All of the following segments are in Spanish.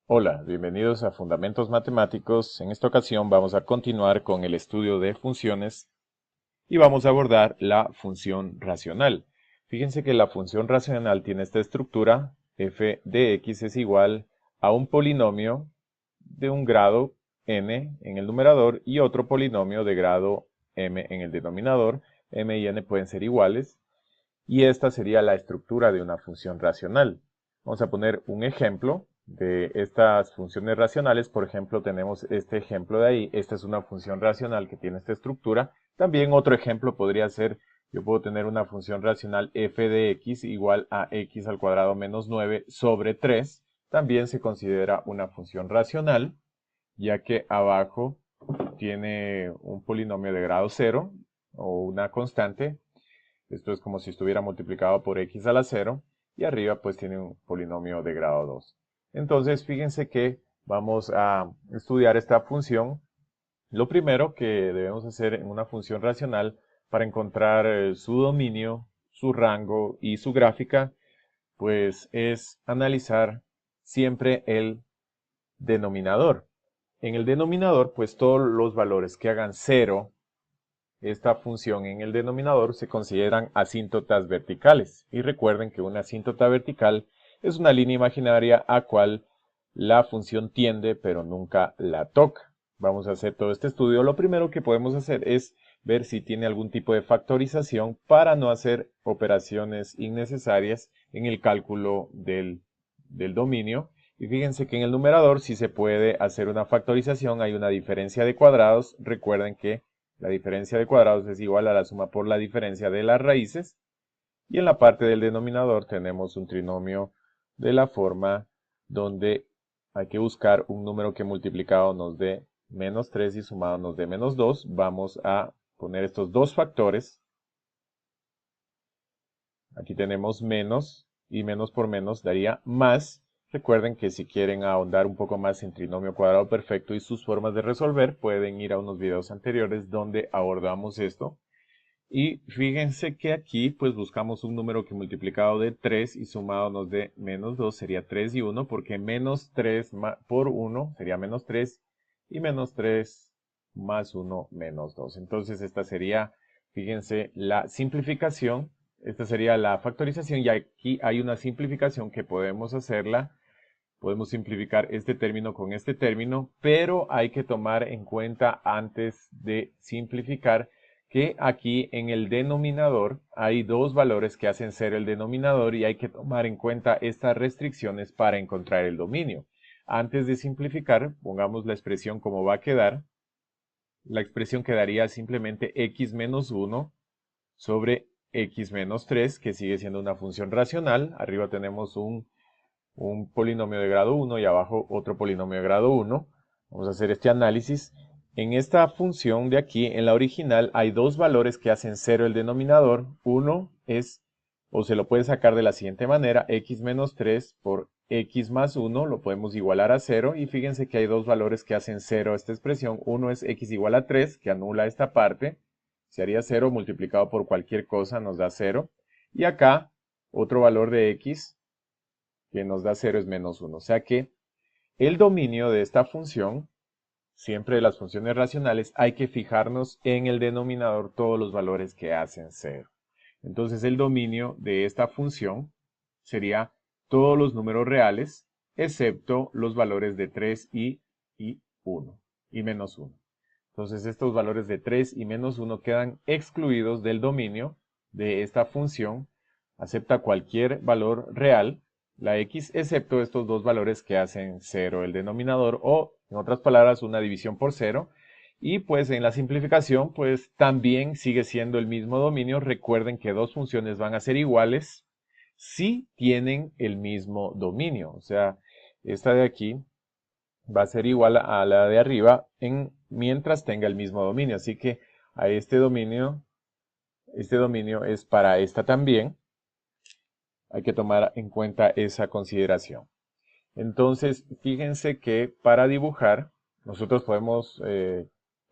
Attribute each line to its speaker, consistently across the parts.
Speaker 1: Hola, bienvenidos a Fundamentos Matemáticos. En esta ocasión vamos a continuar con el estudio de funciones y vamos a abordar la función racional. Fíjense que la función racional tiene esta estructura: f de x es igual a un polinomio de un grado n en el numerador y otro polinomio de grado m en el denominador. M y n pueden ser iguales y esta sería la estructura de una función racional. Vamos a poner un ejemplo de estas funciones racionales. Por ejemplo, tenemos este ejemplo de ahí. Esta es una función racional que tiene esta estructura. También otro ejemplo podría ser: yo puedo tener una función racional f de x igual a x al cuadrado menos 9 sobre 3. También se considera una función racional, ya que abajo tiene un polinomio de grado 0 o una constante. Esto es como si estuviera multiplicado por x a la 0 y arriba pues tiene un polinomio de grado 2. Entonces fíjense que vamos a estudiar esta función. Lo primero que debemos hacer en una función racional para encontrar su dominio, su rango y su gráfica, pues es analizar siempre el denominador. En el denominador, pues todos los valores que hagan 0, esta función en el denominador, se consideran asíntotas verticales. Y recuerden que una asíntota vertical es una línea imaginaria a cual la función tiende pero nunca la toca. Vamos a hacer todo este estudio. Lo primero que podemos hacer es ver si tiene algún tipo de factorización para no hacer operaciones innecesarias en el cálculo del dominio. Y fíjense que en el numerador sí se puede hacer una factorización. Hay una diferencia de cuadrados. Recuerden que la diferencia de cuadrados es igual a la suma por la diferencia de las raíces. Y en la parte del denominador tenemos un trinomio de la forma donde hay que buscar un número que multiplicado nos dé menos 3 y sumado nos dé menos 2. Vamos a poner estos dos factores. Aquí tenemos menos y menos por menos daría más. Recuerden que si quieren ahondar un poco más en trinomio cuadrado perfecto y sus formas de resolver, pueden ir a unos videos anteriores donde abordamos esto. Y fíjense que aquí pues buscamos un número que multiplicado de 3 y sumado nos dé menos 2 sería 3 y 1, porque menos 3 por 1 sería menos 3 y menos 3 más 1 menos 2. Entonces esta sería, fíjense, la simplificación. Esta sería la factorización y aquí hay una simplificación que podemos hacerla. Podemos simplificar este término con este término, pero hay que tomar en cuenta antes de simplificar que aquí en el denominador hay dos valores que hacen cero el denominador y hay que tomar en cuenta estas restricciones para encontrar el dominio. Antes de simplificar, pongamos la expresión como va a quedar. La expresión quedaría simplemente x menos 1 sobre x menos 3, que sigue siendo una función racional. Arriba tenemos un polinomio de grado 1 y abajo otro polinomio de grado 1. Vamos a hacer este análisis. En esta función de aquí, en la original, hay dos valores que hacen cero el denominador. Uno es, o se lo puede sacar de la siguiente manera: x menos 3 por x más 1, lo podemos igualar a 0. Y fíjense que hay dos valores que hacen 0 esta expresión. Uno es x igual a 3, que anula esta parte. Se haría 0 multiplicado por cualquier cosa, nos da 0. Y acá, otro valor de x que nos da 0 es menos 1. O sea que el dominio de esta función, siempre de las funciones racionales, hay que fijarnos en el denominador todos los valores que hacen 0. Entonces el dominio de esta función sería todos los números reales, excepto los valores de 3 y 1 y menos 1. Entonces estos valores de 3 y menos 1 quedan excluidos del dominio de esta función. Acepta cualquier valor real, la x, excepto estos dos valores que hacen 0 el denominador, o en otras palabras una división por 0. Y pues en la simplificación pues también sigue siendo el mismo dominio. Recuerden que dos funciones van a ser iguales si tienen el mismo dominio. O sea, esta de aquí va a ser igual a la de arriba mientras tenga el mismo dominio. Así que a este dominio es para esta también. Hay que tomar en cuenta esa consideración. Entonces, fíjense que para dibujar, nosotros podemos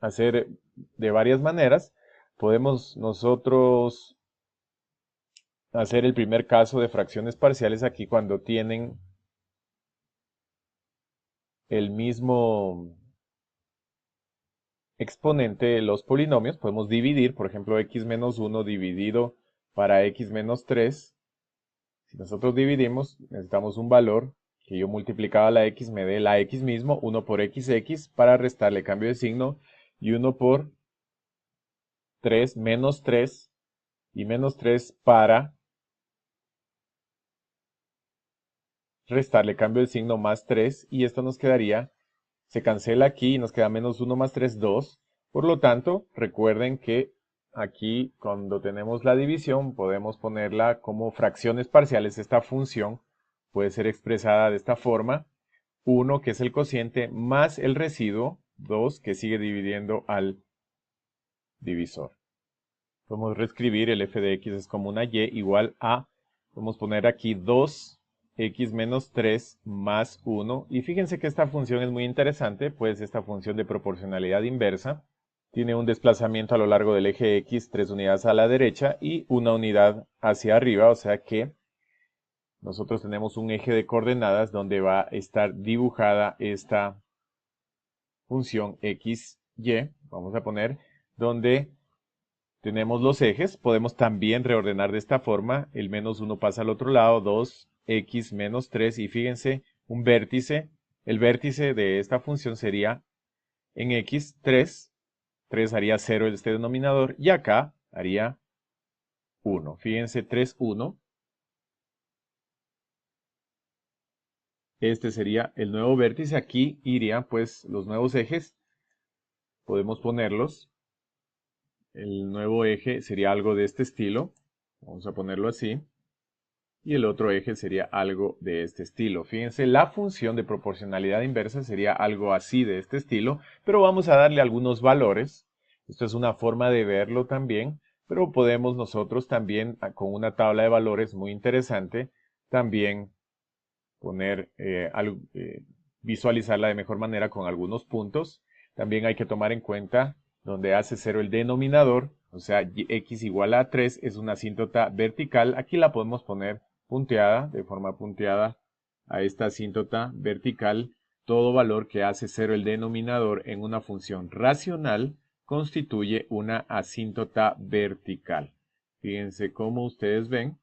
Speaker 1: hacer de varias maneras. Podemos nosotros hacer el primer caso de fracciones parciales aquí cuando tienen el mismo exponente de los polinomios, podemos dividir, por ejemplo, x menos 1 dividido para x menos 3. Si nosotros dividimos, necesitamos un valor que yo multiplicaba la x, me dé la x mismo, 1 por xx, para restarle cambio de signo, y 1 por 3, menos 3, y menos 3 para restarle cambio de signo más 3, y esto nos quedaría, se cancela aquí y nos queda menos 1 más 3, 2. Por lo tanto, recuerden que aquí cuando tenemos la división podemos ponerla como fracciones parciales. Esta función puede ser expresada de esta forma: 1, que es el cociente, más el residuo, 2, que sigue dividiendo al divisor. Podemos reescribir el f de x es como una y igual a, podemos poner aquí 2x menos 3 más 1. Y fíjense que esta función es muy interesante, pues esta función de proporcionalidad inversa tiene un desplazamiento a lo largo del eje x, 3 unidades a la derecha y 1 unidad hacia arriba, o sea que nosotros tenemos un eje de coordenadas donde va a estar dibujada esta función x, y, vamos a poner, donde tenemos los ejes. Podemos también reordenar de esta forma: el menos 1 pasa al otro lado, 2x menos 3, y fíjense, un vértice, el vértice de esta función sería en x 3, 3 haría 0 este denominador, y acá haría 1. Fíjense, 3, 1. Este sería el nuevo vértice. Aquí irían pues los nuevos ejes, podemos ponerlos. El nuevo eje sería algo de este estilo, vamos a ponerlo así, y el otro eje sería algo de este estilo. Fíjense, la función de proporcionalidad inversa sería algo así de este estilo, pero vamos a darle algunos valores. Esto es una forma de verlo también, pero podemos nosotros también, con una tabla de valores muy interesante, también poner, visualizarla de mejor manera con algunos puntos. También hay que tomar en cuenta donde hace 0 el denominador, o sea, x igual a 3 es una asíntota vertical. Aquí la podemos poner punteada, de forma punteada a esta asíntota vertical. Todo valor que hace 0 el denominador en una función racional constituye una asíntota vertical. Fíjense cómo ustedes ven,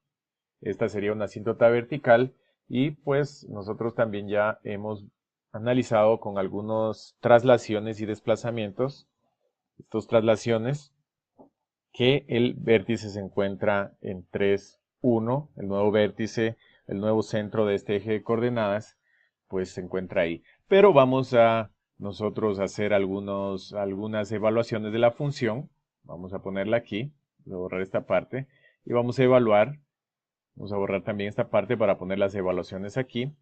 Speaker 1: esta sería una asíntota vertical. Y pues nosotros también ya hemos analizado con algunas traslaciones y desplazamientos, estas traslaciones, que el vértice se encuentra en 3, 1, el nuevo vértice, el nuevo centro de este eje de coordenadas, pues se encuentra ahí. Pero vamos a nosotros hacer algunas evaluaciones de la función. Vamos a ponerla aquí, voy a borrar esta parte, y vamos a evaluar. Vamos a borrar también esta parte para poner las evaluaciones aquí.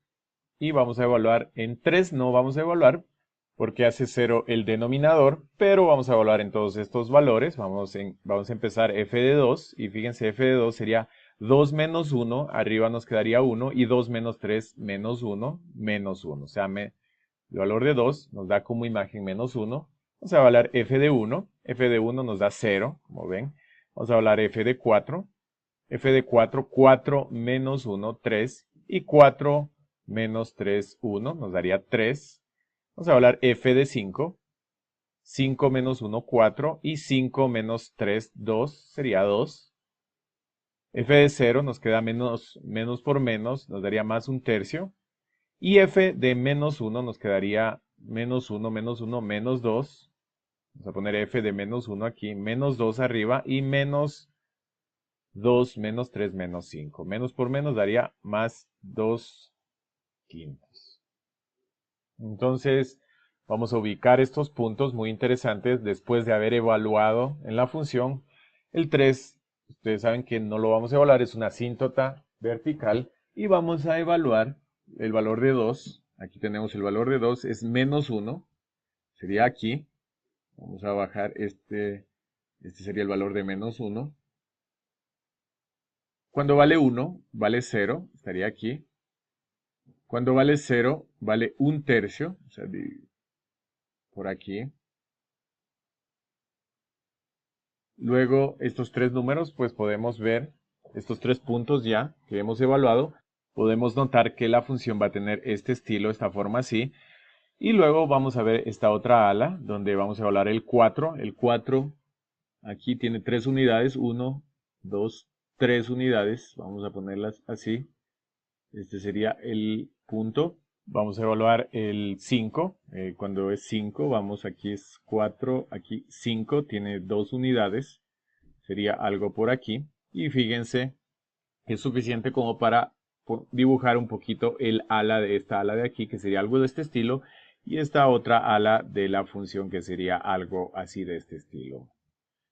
Speaker 1: Y vamos a evaluar en 3, no vamos a evaluar porque hace 0 el denominador, pero vamos a evaluar en todos estos valores. Vamos a empezar f de 2, y fíjense, f de 2 sería 2 menos 1, arriba nos quedaría 1, y 2 menos 3 menos 1, menos 1. O sea, el valor de 2 nos da como imagen menos 1. Vamos a evaluar f de 1, f de 1 nos da 0, como ven. Vamos a evaluar f de 4. F de 4, 4 menos 1, 3, y 4 menos 3, 1, nos daría 3. Vamos a hablar f de 5, 5 menos 1, 4, y 5 menos 3, 2, sería 2. F de 0 nos queda menos por menos, nos daría más un tercio. Y f de menos 1 nos quedaría menos 1, menos 2. Vamos a poner f de menos 1 aquí, menos 2 arriba, y menos 2 menos 3 menos 5. Menos por menos daría más 2 quintos. Entonces, vamos a ubicar estos puntos muy interesantes después de haber evaluado en la función el 3. Ustedes saben que no lo vamos a evaluar, es una asíntota vertical. Y vamos a evaluar el valor de 2. Aquí tenemos el valor de 2, es menos 1. Sería aquí. Vamos a bajar este sería el valor de menos 1. Cuando vale 1, vale 0, estaría aquí. Cuando vale 0, vale un tercio, o sea, por aquí. Luego, estos tres números, pues podemos ver, estos tres puntos ya que hemos evaluado, podemos notar que la función va a tener este estilo, esta forma así. Y luego vamos a ver esta otra ala, donde vamos a evaluar el 4. El 4 aquí tiene 3 unidades, 1, 2, 3 unidades. Vamos a ponerlas así. Este sería el punto. Vamos a evaluar el 5. Cuando es 5, vamos, aquí es 4, aquí 5, tiene 2 unidades. Sería algo por aquí. Y fíjense, es suficiente como para dibujar un poquito el ala de esta ala de aquí, que sería algo de este estilo, y esta otra ala de la función, que sería algo así de este estilo.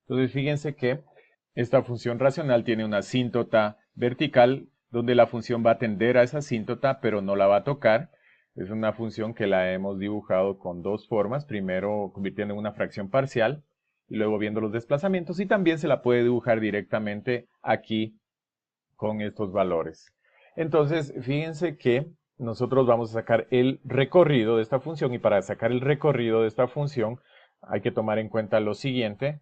Speaker 1: Entonces fíjense que esta función racional tiene una asíntota vertical, donde la función va a tender a esa asíntota, pero no la va a tocar. Es una función que la hemos dibujado con dos formas, primero convirtiendo en una fracción parcial, y luego viendo los desplazamientos, y también se la puede dibujar directamente aquí con estos valores. Entonces, fíjense que nosotros vamos a sacar el recorrido de esta función, y para sacar el recorrido de esta función hay que tomar en cuenta lo siguiente.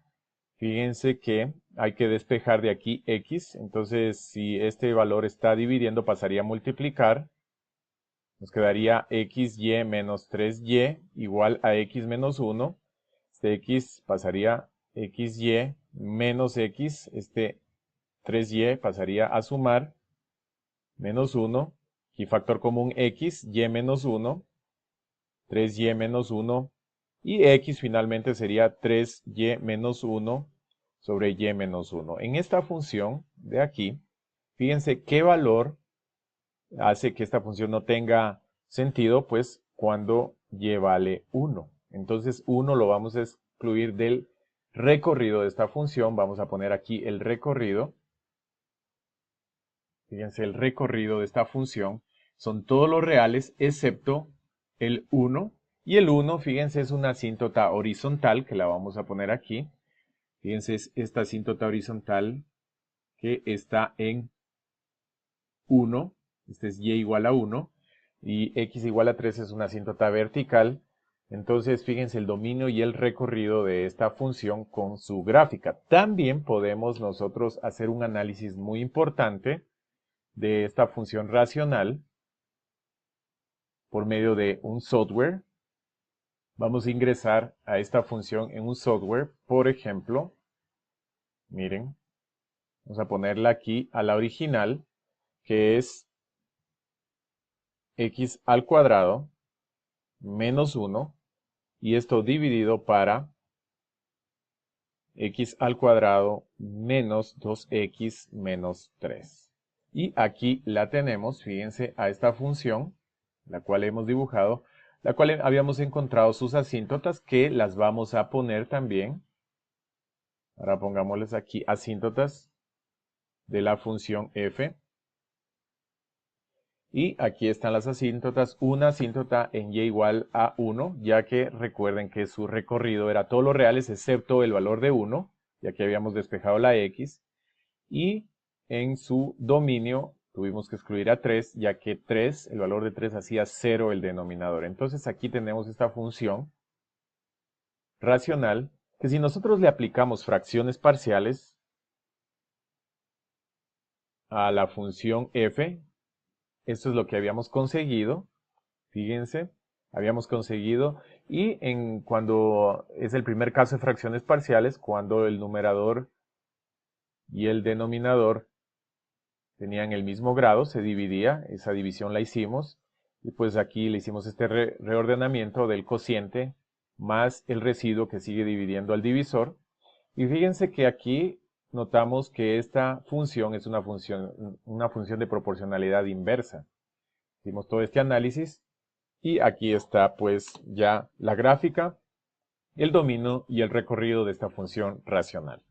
Speaker 1: Fíjense que hay que despejar de aquí x, entonces si este valor está dividiendo pasaría a multiplicar, nos quedaría xy menos 3y igual a x menos 1, este x pasaría xy menos x, este 3y pasaría a sumar menos 1, y factor común x, y menos 1, 3y menos 1, y x finalmente sería 3y menos 1 sobre y menos 1. En esta función de aquí, fíjense qué valor hace que esta función no tenga sentido, pues cuando y vale 1. Entonces 1 lo vamos a excluir del recorrido de esta función. Vamos a poner aquí el recorrido. Fíjense, el recorrido de esta función son todos los reales excepto el 1. Y el 1, fíjense, es una asíntota horizontal que la vamos a poner aquí. Fíjense, es esta asíntota horizontal que está en 1. Este es y igual a 1. Y x igual a 3 es una asíntota vertical. Entonces, fíjense el dominio y el recorrido de esta función con su gráfica. También podemos nosotros hacer un análisis muy importante de esta función racional por medio de un software. Vamos a ingresar a esta función en un software. Por ejemplo, miren, vamos a ponerla aquí a la original, que es x al cuadrado menos 1, y esto dividido para x al cuadrado menos 2x menos 3. Y aquí la tenemos, fíjense, a esta función, la cual hemos dibujado, la cual habíamos encontrado sus asíntotas, que las vamos a poner también. Ahora pongámosles aquí asíntotas de la función f. Y aquí están las asíntotas, una asíntota en y igual a 1, ya que recuerden que su recorrido era todos los reales excepto el valor de 1, ya que habíamos despejado la x. Y en su dominio tuvimos que excluir a 3, ya que 3, el valor de 3 hacía 0 el denominador. Entonces aquí tenemos esta función racional, que si nosotros le aplicamos fracciones parciales a la función f, esto es lo que habíamos conseguido. Fíjense, habíamos conseguido, y cuando es el primer caso de fracciones parciales, cuando el numerador y el denominador tenían el mismo grado, se dividía, esa división la hicimos, y pues aquí le hicimos este reordenamiento del cociente más el residuo que sigue dividiendo al divisor. Y fíjense que aquí notamos que esta función es una función de proporcionalidad inversa. Hicimos todo este análisis y aquí está pues ya la gráfica, el dominio y el recorrido de esta función racional.